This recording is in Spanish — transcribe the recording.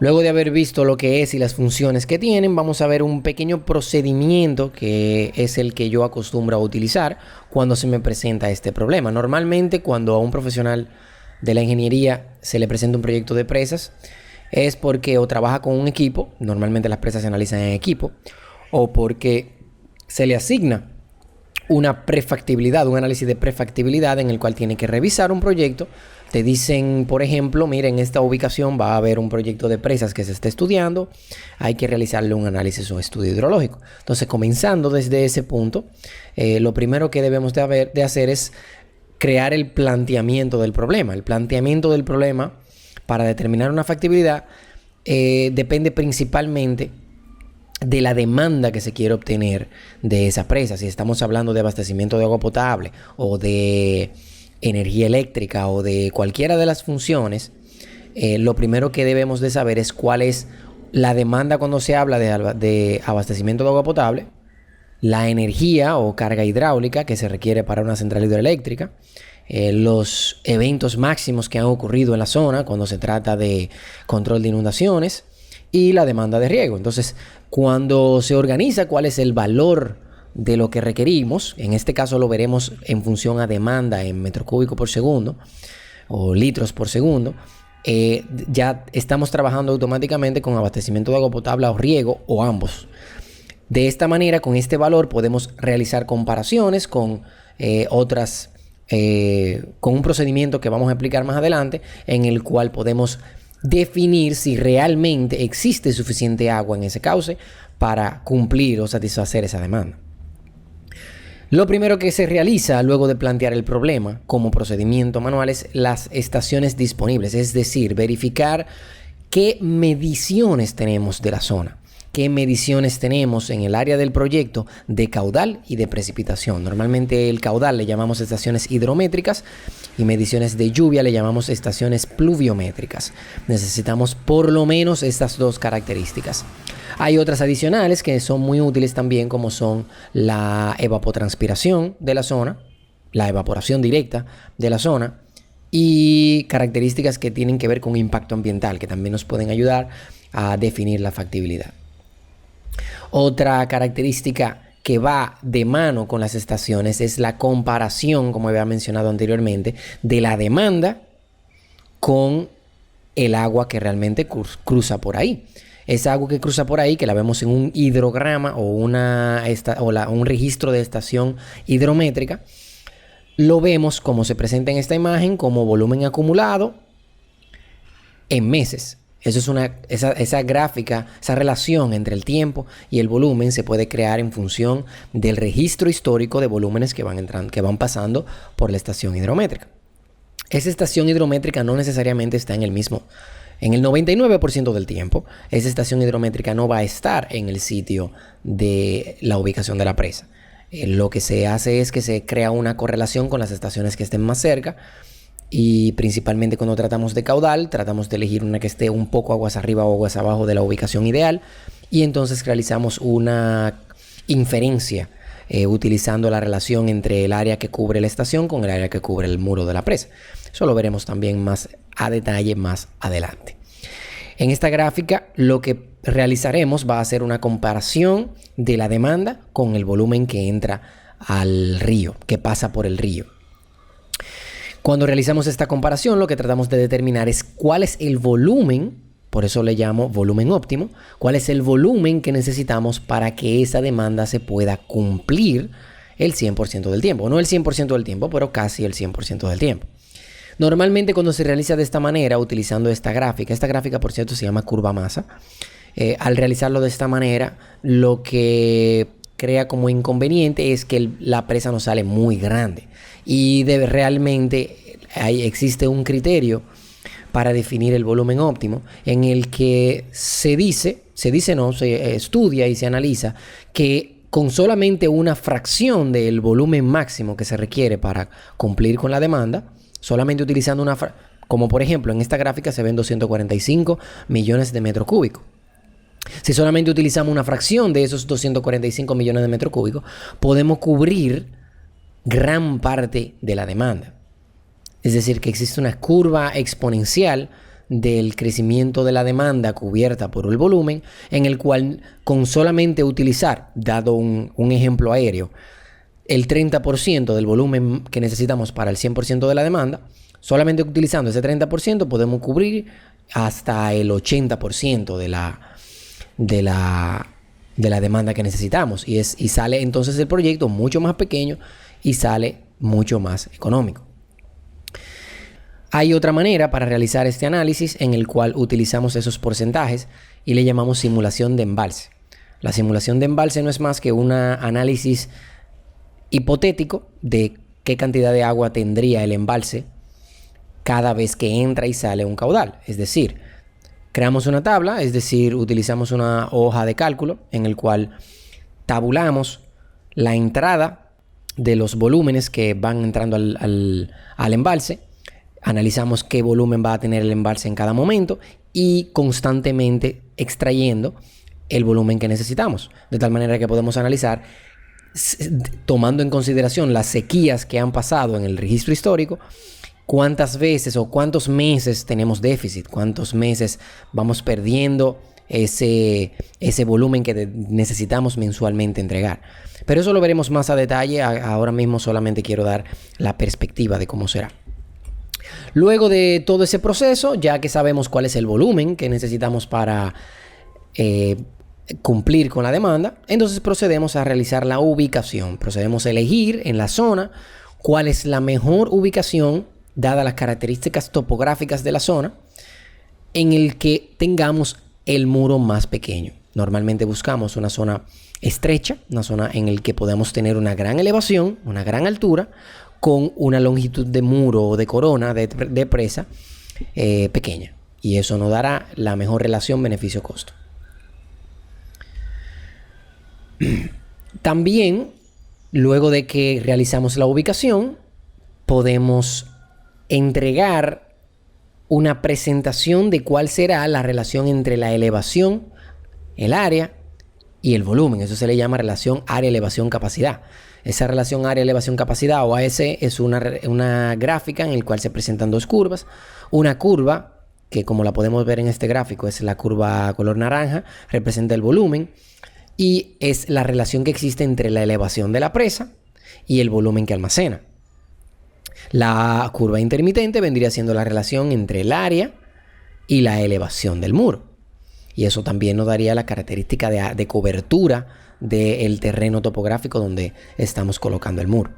Luego de haber visto lo que es y las funciones que tienen, vamos a ver un pequeño procedimiento que es el que yo acostumbro a utilizar cuando se me presenta este problema. Normalmente, cuando a un profesional de la ingeniería se le presenta un proyecto de presas, es porque o trabaja con un equipo, normalmente las presas se analizan en equipo, o porque se le asigna una prefactibilidad, un análisis de prefactibilidad en el cual tiene que revisar un proyecto. Te dicen, por ejemplo, mira, en esta ubicación va a haber un proyecto de presas que se está estudiando, hay que realizarle un análisis o estudio hidrológico. Entonces, comenzando desde ese punto, lo primero que debemos de hacer es crear el planteamiento del problema. El planteamiento del problema para determinar una factibilidad depende principalmente de la demanda que se quiere obtener de esa presa. Si estamos hablando de abastecimiento de agua potable o de energía eléctrica o de cualquiera de las funciones, lo primero que debemos de saber es cuál es la demanda cuando se habla de abastecimiento de agua potable, la energía o carga hidráulica que se requiere para una central hidroeléctrica, los eventos máximos que han ocurrido en la zona cuando se trata de control de inundaciones y la demanda de riego. Entonces, cuando se organiza cuál es el valor de lo que requerimos, en este caso lo veremos en función a demanda en metro cúbico por segundo o litros por segundo, ya estamos trabajando automáticamente con abastecimiento de agua potable o riego o ambos. De esta manera, con este valor podemos realizar comparaciones con con un procedimiento que vamos a explicar más adelante, en el cual podemos definir si realmente existe suficiente agua en ese cauce para cumplir o satisfacer esa demanda. Lo primero que se realiza luego de plantear el problema como procedimiento manual es las estaciones disponibles, es decir, verificar qué mediciones tenemos de la zona. ¿Qué mediciones tenemos en el área del proyecto de caudal y de precipitación? Normalmente el caudal le llamamos estaciones hidrométricas y mediciones de lluvia le llamamos estaciones pluviométricas. Necesitamos por lo menos estas dos características. Hay otras adicionales que son muy útiles también, como son la evapotranspiración de la zona, la evaporación directa de la zona y características que tienen que ver con impacto ambiental, que también nos pueden ayudar a definir la factibilidad. Otra característica que va de mano con las estaciones es la comparación, como había mencionado anteriormente, de la demanda con el agua que realmente cruza por ahí. Esa agua que cruza por ahí, que la vemos en un hidrograma o un registro de estación hidrométrica, lo vemos como se presenta en esta imagen como volumen acumulado en meses. Esa gráfica, esa relación entre el tiempo y el volumen se puede crear en función del registro histórico de volúmenes que van pasando por la estación hidrométrica. Esa estación hidrométrica no necesariamente está en el 99% del tiempo, esa estación hidrométrica no va a estar en el sitio de la ubicación de la presa. Lo que se hace es que se crea una correlación con las estaciones que estén más cerca. Y principalmente cuando tratamos de caudal, tratamos de elegir una que esté un poco aguas arriba o aguas abajo de la ubicación ideal. Y entonces realizamos una inferencia utilizando la relación entre el área que cubre la estación con el área que cubre el muro de la presa. Eso lo veremos también más a detalle más adelante. En esta gráfica lo que realizaremos va a ser una comparación de la demanda con el volumen que entra al río, que pasa por el río. Cuando realizamos esta comparación, lo que tratamos de determinar es cuál es el volumen, por eso le llamo volumen óptimo, cuál es el volumen que necesitamos para que esa demanda se pueda cumplir el 100% del tiempo. No el 100% del tiempo, pero casi el 100% del tiempo. Normalmente cuando se realiza de esta manera, utilizando esta gráfica por cierto se llama curva masa, al realizarlo de esta manera, lo que crea como inconveniente es que la presa nos sale muy grande y realmente existe un criterio para definir el volumen óptimo en el que se estudia y se analiza que con solamente una fracción del volumen máximo que se requiere para cumplir con la demanda, solamente utilizando como por ejemplo en esta gráfica se ven 245 millones de metros cúbicos. Si solamente utilizamos una fracción de esos 245 millones de metros cúbicos, podemos cubrir gran parte de la demanda. Es decir, que existe una curva exponencial del crecimiento de la demanda cubierta por el volumen, en el cual con solamente utilizar, dado un ejemplo aéreo, el 30% del volumen que necesitamos para el 100% de la demanda, solamente utilizando ese 30% podemos cubrir hasta el 80% de la demanda que necesitamos. Y sale entonces el proyecto mucho más pequeño y sale mucho más económico. Hay otra manera para realizar este análisis en el cual utilizamos esos porcentajes y le llamamos simulación de embalse. La simulación de embalse no es más que un análisis hipotético de qué cantidad de agua tendría el embalse cada vez que entra y sale un caudal. Es decir, creamos una tabla, es decir, utilizamos una hoja de cálculo en el cual tabulamos la entrada de los volúmenes que van entrando al embalse. Analizamos qué volumen va a tener el embalse en cada momento y constantemente extrayendo el volumen que necesitamos. De tal manera que podemos analizar, tomando en consideración las sequías que han pasado en el registro histórico, cuántas veces o cuántos meses tenemos déficit, cuántos meses vamos perdiendo ese volumen que necesitamos mensualmente entregar. Pero eso lo veremos más a detalle. Ahora mismo solamente quiero dar la perspectiva de cómo será. Luego de todo ese proceso, ya que sabemos cuál es el volumen que necesitamos para cumplir con la demanda, entonces procedemos a realizar la ubicación. Procedemos a elegir en la zona cuál es la mejor ubicación, dadas las características topográficas de la zona, en el que tengamos el muro más pequeño. Normalmente buscamos una zona estrecha, una zona en la que podamos tener una gran elevación, una gran altura, con una longitud de muro o de corona de presa pequeña. Y eso nos dará la mejor relación beneficio-costo. También, luego de que realizamos la ubicación, podemos entregar una presentación de cuál será la relación entre la elevación, el área y el volumen. Eso se le llama relación área-elevación-capacidad. Esa relación área-elevación-capacidad o AS es una gráfica en la cual se presentan dos curvas. Una curva que, como la podemos ver en este gráfico, es la curva color naranja, representa el volumen y es la relación que existe entre la elevación de la presa y el volumen que almacena. La curva intermitente vendría siendo la relación entre el área y la elevación del muro. Y eso también nos daría la característica de cobertura del terreno topográfico donde estamos colocando el muro.